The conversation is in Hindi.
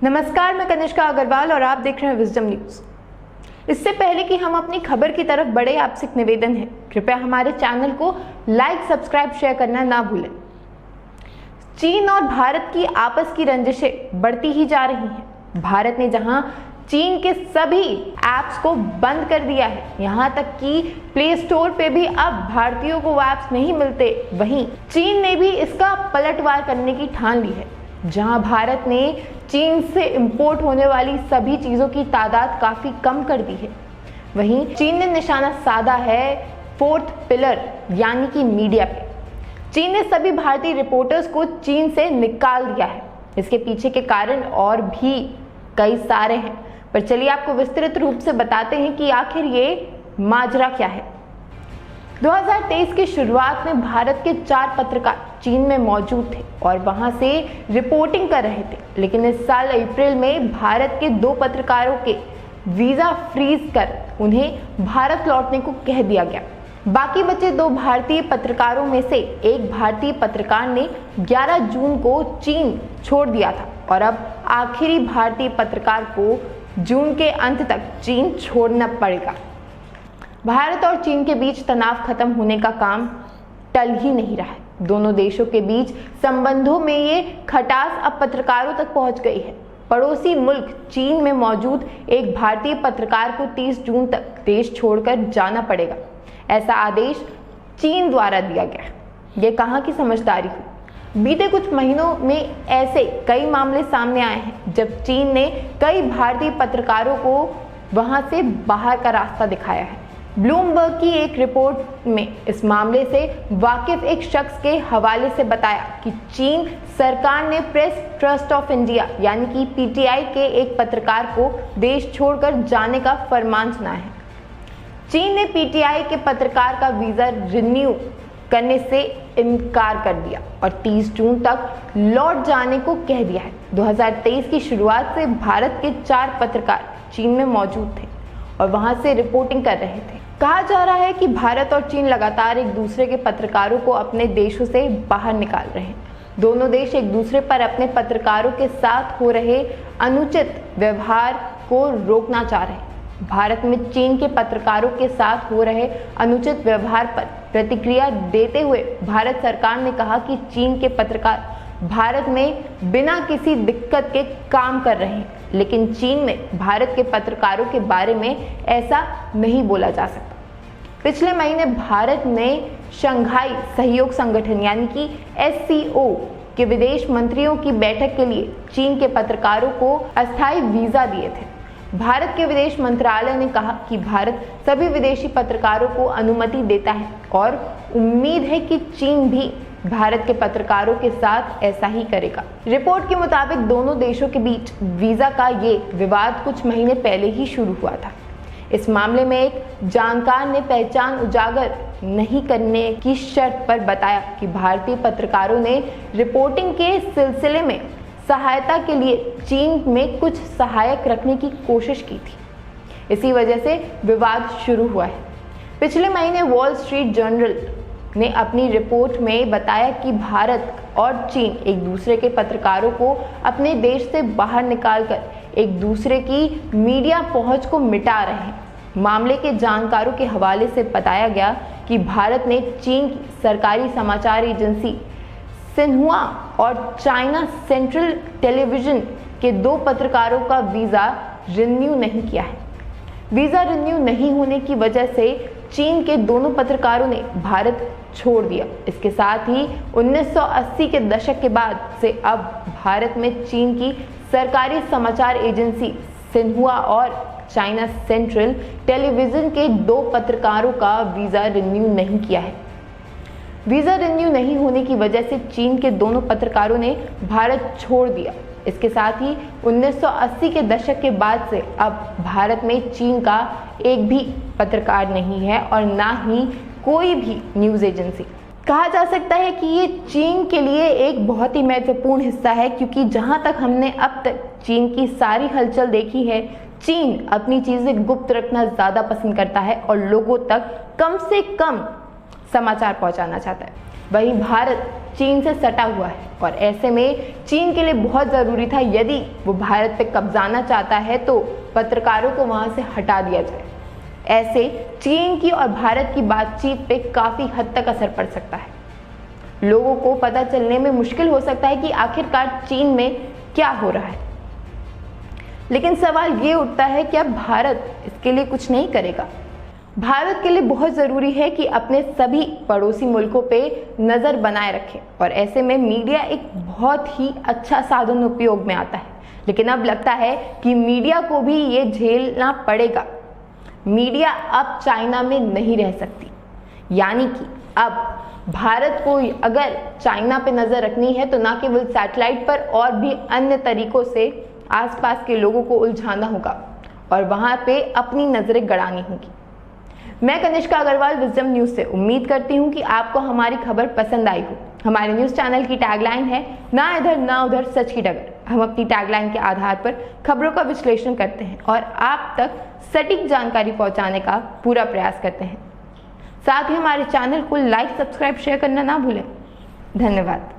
नमस्कार, मैं कनिष्का अग्रवाल और आप देख रहे हैं विजडम न्यूज। इससे पहले कि हम अपनी खबर की तरफ बढ़े, आपसे एक निवेदन है, कृपया हमारे चैनल को लाइक, सब्सक्राइब, शेयर करना ना भूलें। चीन और भारत की आपस की रंजिशें बढ़ती ही जा रही हैं। भारत ने जहां चीन के सभी ऐप्स को बंद कर दिया है, यहां तक कि प्ले स्टोर पे भी अब भारतीयों को वो ऐप्स नहीं मिलते, वहीं चीन ने भी इसका पलटवार करने की ठान ली है। जहां भारत ने चीन से इंपोर्ट होने वाली सभी चीजों की तादाद काफी कम कर दी है, वहीं चीन ने निशाना साधा है फोर्थ पिलर यानी कि मीडिया पे। चीन ने सभी भारतीय रिपोर्टर्स को चीन से निकाल दिया है। इसके पीछे के कारण और भी कई सारे हैं, पर चलिए आपको विस्तृत रूप से बताते हैं कि आखिर ये माजरा क्या है। 2023 की शुरुआत में भारत के 4 पत्रकार चीन में मौजूद थे और वहां से रिपोर्टिंग कर रहे थे, लेकिन इस साल अप्रैल में भारत के 2 पत्रकारों के वीजा फ्रीज कर उन्हें भारत लौटने को कह दिया गया। बाकी बचे 2 भारतीय पत्रकारों में से एक भारतीय पत्रकार ने 11 जून को चीन छोड़ दिया था और अब आखिरी भारतीय पत्रकार को जून के अंत तक चीन छोड़ना पड़ेगा। भारत और चीन के बीच तनाव खत्म होने का काम टल ही नहीं रहा है। दोनों देशों के बीच संबंधों में ये खटास अब पत्रकारों तक पहुंच गई है। पड़ोसी मुल्क चीन में मौजूद एक भारतीय पत्रकार को 30 जून तक देश छोड़कर जाना पड़ेगा, ऐसा आदेश चीन द्वारा दिया गया। ये कहां की समझदारी हुई। बीते कुछ महीनों में ऐसे कई मामले सामने आए हैं जब चीन ने कई भारतीय पत्रकारों को वहां से बाहर का रास्ता दिखाया है। ब्लूमबर्ग की एक रिपोर्ट में इस मामले से वाकिफ एक शख्स के हवाले से बताया कि चीन सरकार ने प्रेस ट्रस्ट ऑफ इंडिया यानी कि पीटीआई के एक पत्रकार को देश छोड़कर जाने का फरमान सुनाया है। चीन ने पीटीआई के पत्रकार का वीजा रिन्यू करने से इनकार कर दिया और 30 जून तक लौट जाने को कह दिया है। 2023 की शुरुआत से भारत के 4 पत्रकार चीन में मौजूद थे और वहां से रिपोर्टिंग कर रहे थे। कहा जा रहा है कि भारत और चीन लगातार एक दूसरे के पत्रकारों को अपने देशों से बाहर निकाल रहे हैं। दोनों देश एक दूसरे पर अपने पत्रकारों के साथ हो रहे अनुचित व्यवहार को रोकना चाह रहे हैं। भारत में चीन के पत्रकारों के साथ हो रहे अनुचित व्यवहार पर प्रतिक्रिया देते हुए भारत सरकार ने कहा कि चीन के पत्रकार भारत में बिना किसी दिक्कत के काम कर रहे हैं, लेकिन चीन में भारत के पत्रकारों के बारे में ऐसा नहीं बोला जा सकता। पिछले महीने भारत ने शंघाई सहयोग संगठन यानी कि SCO के विदेश मंत्रियों की बैठक के लिए चीन के पत्रकारों को अस्थायी वीजा दिए थे। भारत के विदेश मंत्रालय ने कहा कि भारत सभी विदेशी पत्रकारों को अनुमति देता है और उम्मीद है कि चीन भी भारत के पत्रकारों के साथ ऐसा ही करेगा। रिपोर्ट के मुताबिक दोनों देशों के बीच वीजा का ये विवाद कुछ महीने पहले ही शुरू हुआ था। इस मामले में एक जानकार ने पहचान उजागर नहीं करने की शर्त पर बताया कि भारतीय पत्रकारों ने रिपोर्टिंग के सिलसिले में सहायता के लिए चीन में कुछ सहायक रखने की कोशिश की थी। इसी वजह से विवाद शुरू हुआ है। पिछले महीने वॉल स्ट्रीट जर्नल ने अपनी रिपोर्ट में बताया कि भारत और चीन एक दूसरे के पत्रकारों को अपने देश से बाहर निकालकर एक दूसरे की मीडिया पहुंच को मिटा रहे हैं। मामले के जानकारों के हवाले से बताया गया कि भारत ने चीन की सरकारी समाचार एजेंसी सिन्हुआ और चाइना सेंट्रल टेलीविजन के 2 पत्रकारों का वीजा रिन्यू नहीं किया है। वीजा रिन्यू नहीं होने की वजह से चीन के दोनों पत्रकारों ने भारत छोड़ दिया। इसके साथ ही 1980 के दशक के बाद से अब भारत में चीन की सरकारी समाचार एजेंसी सिन्हुआ और चाइना सेंट्रल टेलीविजन के 2 पत्रकारों का वीजा रिन्यू नहीं किया है। वीजा रिन्यू नहीं होने की वजह से चीन के दोनों पत्रकारों ने भारत छोड़ दिया। इसके साथ ही 1980 के दशक के बाद से अब भारत में चीन का एक भी पत्रकार नहीं है और ना ही कोई भी न्यूज़ एजेंसी। कहा जा सकता है कि ये चीन के लिए एक बहुत ही महत्वपूर्ण हिस्सा है, क्योंकि जहां तक हमने अब तक चीन की सारी हलचल देखी है, चीन अपनी चीजें गुप्त रखना ज्यादा पसंद करता है और लोगों तक कम से कम समाचार पहुंचाना चाहता है। वहीं भारत चीन से सटा हुआ है और ऐसे में चीन के लिए बहुत ज़रूरी था यदि वो भारत पे कब्जाना चाहता है तो पत्रकारों को वहाँ से हटा दिया जाए। ऐसे चीन की और भारत की बातचीत पे काफ़ी हद तक असर पड़ सकता है। लोगों को पता चलने में मुश्किल हो सकता है कि आखिरकार चीन में क्या हो रहा है। लेकिन सवाल ये उठता है कि अब भारत इसके लिए कुछ नहीं करेगा। भारत के लिए बहुत ज़रूरी है कि अपने सभी पड़ोसी मुल्कों पे नज़र बनाए रखें और ऐसे में मीडिया एक बहुत ही अच्छा साधन उपयोग में आता है। लेकिन अब लगता है कि मीडिया को भी ये झेलना पड़ेगा। मीडिया अब चाइना में नहीं रह सकती, यानी कि अब भारत को अगर चाइना पे नज़र रखनी है तो ना केवल सैटेलाइट पर और भी अन्य तरीकों से आसपास के लोगों को उलझाना होगा और वहाँ पे अपनी नज़रें गड़ानी होगी। मैं कनिष्का अग्रवाल, विजडम न्यूज़ से उम्मीद करती हूँ कि आपको हमारी खबर पसंद आई हो। हमारे न्यूज़ चैनल की टैगलाइन है ना इधर ना उधर, सच की डगर। हम अपनी टैगलाइन के आधार पर खबरों का विश्लेषण करते हैं और आप तक सटीक जानकारी पहुँचाने का पूरा प्रयास करते हैं। साथ ही हमारे चैनल को लाइक, सब्सक्राइब, शेयर करना ना भूलें। धन्यवाद।